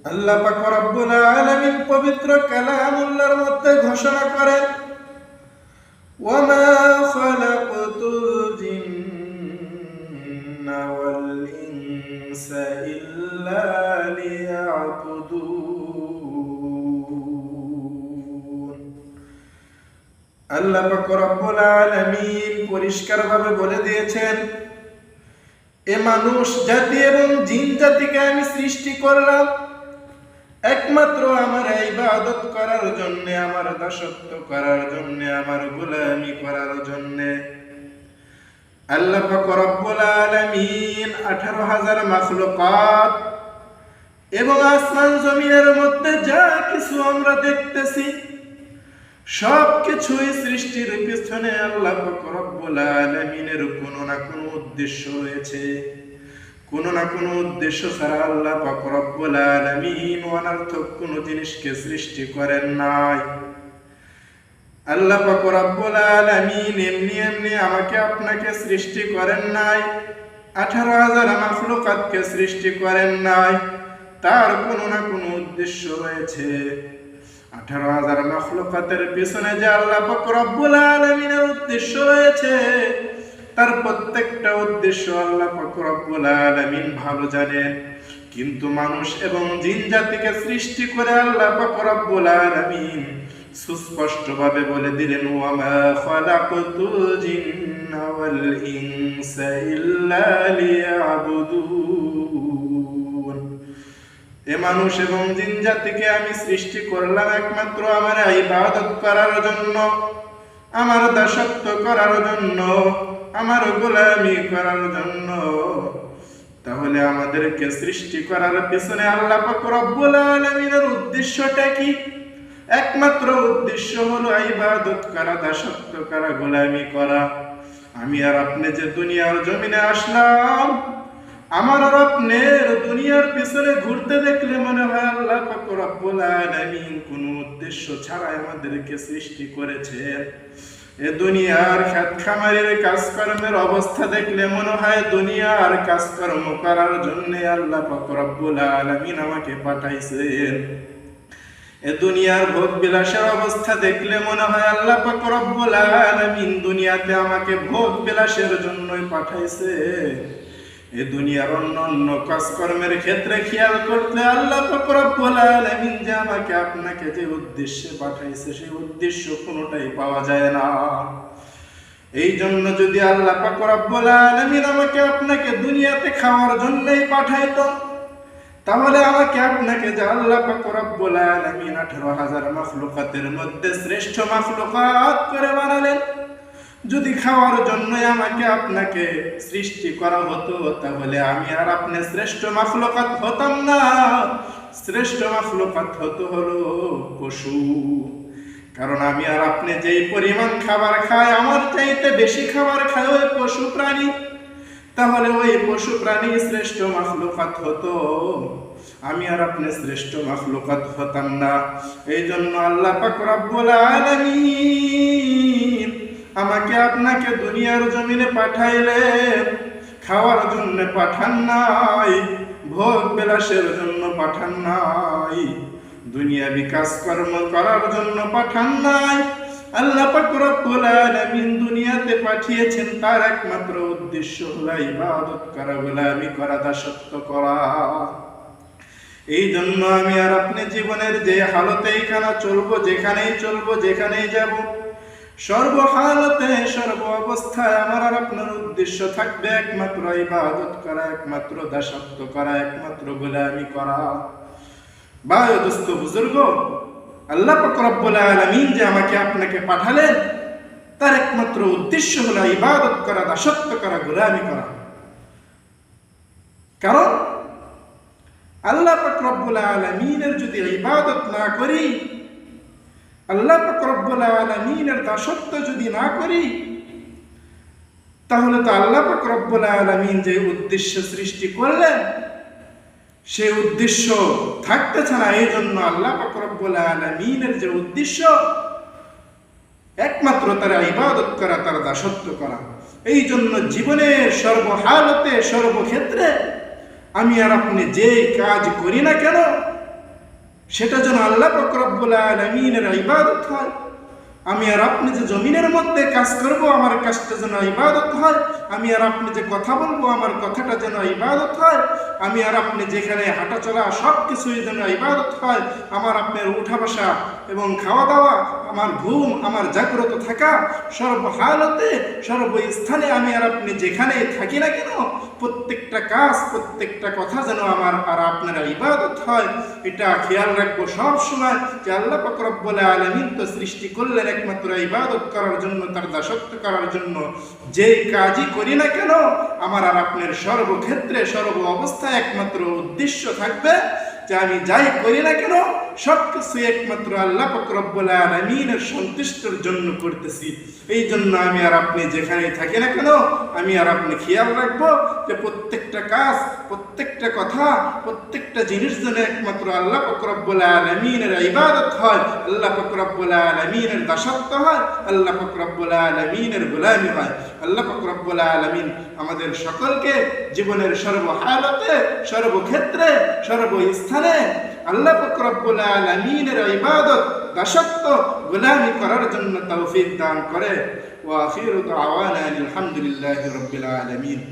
আল্লাহ পাক রব্বুল আলামিন পবিত্র কালামুল্লাহর মধ্যে ঘোষণা করেন, ওয়ামা খালাকতুল জিন্না ওয়াল ইনসা ইল্লা লিয়াবুদুন। আল্লাহ পাক রব্বুল আলামিন পরিষ্কারভাবে বলে দিয়েছেন, এ মানুষ জাতি এবং জিন জাতিকে আমি সৃষ্টি করলাম একমাত্র আমার ইবাদত করার জন্য, আমার দাসত্ব করার জন্য, আমার গোলামি করার জন্য। আল্লাহ পাক রব্বুল আলামিন 18,000 মাখলুকাত এবং আসমান জমিনের মধ্যে যা কিছু আমরা দেখতেছি সব কিছুই সৃষ্টির পিছনে আল্লাহ পাক রব্বুল আলামিনের কোনো না কোনো উদ্দেশ্য রয়েছে। কোনো না কোনো উদ্দেশ্য ছাড়া আল্লাহ পাক রব্বুল আলামিন অনর্থক কোনো জিনিসকে সৃষ্টি করেন নাই। আল্লাহ পাক রব্বুল আলামিন এমনি এমনি আমাকে আপনাকে সৃষ্টি করেন নাই, 18,000 মাখলুকাতকে সৃষ্টি করেন নাই। তার কোনো না কোনো উদ্দেশ্য রয়েছে। 18,000 মাখলুকাতের পিছনে যে আল্লাহ পাক রব্বুল আলামিনের উদ্দেশ্য রয়েছে, তার প্রত্যেকটা উদ্দেশ্য আল্লাহ পাক রব্বুল আলামিন ভালো জানেন। কিন্তু মানুষ এবং জিন জাতিকে সৃষ্টি করে আল্লাহ পাক রব্বুল আলামিন সুস্পষ্টভাবে বলে দিলেন, ওয়ামা খালাকতুল জিন্না ওয়াল ইনসা ইল্লা লিয়াবুদুন। এ মানুষ এবং জিন জাতিকে আমি সৃষ্টি করলাম একমাত্র আমার ইবাদত করার জন্য, আমার দাসত্ব করার জন্য, আমার গোলামি করার জন্য। তাহলে আমাদেরকে সৃষ্টি করার পিছনে আল্লাহ পাক রব্বুল আলামিনের উদ্দেশ্যটা কি? একমাত্র উদ্দেশ্য হলো ইবাদত করা, দাসত্ব করা, গোলামি করা। আমি আর আপনি যে দুনিয়ার জমিনে আসলাম, আমার আর আপনার দুনিয়ার পিছনে ঘুরতে দেখলে মনে হয় আল্লাহ পাক রব্বুল আলামিন কোনো উদ্দেশ্য ছাড়াই আমাদেরকে সৃষ্টি করেছেন। এ দুনিয়ার খেত খামারের কাজকর্মের অবস্থা দেখলে মনে হয় দুনিয়ার কাজকর্ম করার জন্য আল্লাহ পাক রব্বুল আলামিন আমাকে পাঠাইছেন। এ দুনিয়ার ভোগ বিলাসের অবস্থা দেখলে মনে হয় আল্লাহ পাক রব্বুল আলামিন দুনিয়াতে আমাকে ভোগ বিলাসের জন্যই পাঠাইছে। এ দুনিয়ার অন্য কাজকর্মের ক্ষেত্রে খেয়াল করতে আল্লাহ পাক রব্বুল আলামিন যে আমাকে আপনাকে যে উদ্দেশ্যে পাঠাইছে, সেই উদ্দেশ্য কোনোটাই পাওয়া যায় না। এই জন্য যদি আল্লাহ পাক রব্বুল আলামিন আমাকে আপনাকে দুনিয়াতে খাওয়ার জন্যই পাঠাইতো, তাহলে আমাকে আপনাকে যে আল্লাহ পাক রব্বুল আলামিন 18,000 মাখলুকাতের মধ্যে শ্রেষ্ঠ মাখলুকাত করে বানালেন, যদি খাওয়ার জন্য আমাকে আপনাকে সৃষ্টি করা হতো, তাহলে আমি আর আপনি শ্রেষ্ঠ মাখলুকাত হতাম না। শ্রেষ্ঠ মাখলুকাত হলো পশু। কারণ আমি আর আপনি যেই পরিমাণ খাবার খায়, আমার চাইতে বেশি খাবার খায় ওই পশু প্রাণী। তাহলে ওই পশু প্রাণী শ্রেষ্ঠ মাখলুকাত হতো, আমি আর আপনি শ্রেষ্ঠ মাখলুকাত হতাম না। এই জন্য আল্লাহ পাক রব্বুল আলামিন আমাকে আপনাকে দুনিয়ার জমিনে পাঠাইলেন, খাওয়ার জন্য পাঠান নাই, ভোগ বিলাসের জন্য পাঠান নাই, দুনিয়াবি কাজকর্ম করার জন্য পাঠান নাই। আল্লাহ পাক রব্বুল আলামিন দুনিয়াতে পাঠিয়েছেন, তার একমাত্র উদ্দেশ্য হলো ইবাদত করা, গোলামি করা, দাসত্ব করা। এই জন্য আমি আর আপনি জীবনের যে হালতেই খানা চলবো, যেখানেই চলবো, যেখানেই যাব, সর্বহালতে সর্ব অবস্থায় আমার আর আপনার উদ্দেশ্য থাকবে একমাত্র ইবাদত করা, একমাত্র দাসত্ব করা, একমাত্র গোলামি করা। ভাই দোস্ত বুজুর্গ, আল্লাহ পাক রব্বুল আলামিন যে আমাকে আপনাকে পাঠালেন, তার একমাত্র উদ্দেশ্য হলো ইবাদত করা, দাসত্ব করা, গোলামি করা। কারণ আল্লাহ পাক রব্বুল আলামিনের যদি ইবাদত না করি, আল্লাহ পাক রব্বুল আলামিনের দাসত্ব যদি না করি, তাহলে তো আল্লাহ পাক রব্বুল আলামিন যে উদ্দেশ্য সৃষ্টি করলেন, সেই উদ্দেশ্য থাকতেছে না। এই জন্য আল্লাহ পাক রব্বুল আলামিনের যে উদ্দেশ্য, একমাত্র তার ইবাদত করা, তার দাসত্ব করা। এই জন্য জীবনের সর্বহালতে সর্বক্ষেত্রে আমি আর আপনি যে কাজ করি না কেন, সেটা যেন আল্লাহ পাক রব্বুল আলামিনের ইবাদত হয়। আমি আর আপনি যে জমিনের মধ্যে কাজ করব, আমার কাজটা যেন ইবাদত হয়। আমি আর আপনি যে কথা বলবো, আমার কথাটা যেন ইবাদত হয়। আমি আর আপনি যেখানে হাঁটা চলা সব কিছুই যেন ইবাদত হয়। আমার আপনার উঠা বসা এবং খাওয়া দাওয়া, আমার ঘুম, আমার জাগ্রত থাকা, সর্বহালতে সর্বস্থানে আমি আর আপনি যেখানে থাকি না কেন, প্রত্যেকটা কাজ, প্রত্যেকটা কথা যেন আমার আর আপনার ইবাদত হয়। এটা খেয়াল রাখবো সব সময় যে আল্লাহ পাক রব্বুল আলামিন তো সৃষ্টি করলেন একমাত্র ইবাদত করার জন্য, তার দাসত্ব করার জন্য। যেই কাজই করি না কেন, আমার আর আপনার সর্বক্ষেত্রে সর্ব অবস্থায় একমাত্র উদ্দেশ্য থাকবে যে আমি যাই করি না কেন সবকিছু একমাত্র আল্লাহ পাক রব্বুল আলামিনের সন্তুষ্টির জন্য করতেছি। এই জন্য আমি আর আপনি যেখানে থাকি না কেন, আমি আর আপনি খেয়াল রাখবো যে প্রত্যেকটা কাজ, প্রত্যেকটা কথা, প্রত্যেকটা জিনিস যেন একমাত্র আল্লাহ পাক রব্বুল আলামিনের ইবাদত হয়, আল্লাহ পাক রব্বুল আলামিনের দাসত্ব হয়, আল্লাহ পাক রব্বুল আলামিনের গোলামি হয়। আল্লাহ পাক রব্বুল আলামিন আমাদের সকলকে জীবনের সর্বহালতে, সর্বক্ষেত্রে, সর্বস্থানে আল্লাহ পাক রব্বুল আলামিনের ইবাদত, দাসত্ব, গোলামি করার জন্য তৌফিক দান করে। ওয়া আখিরু দাওয়ানা আলহামদুলিল্লাহি রাব্বিল আলামিন।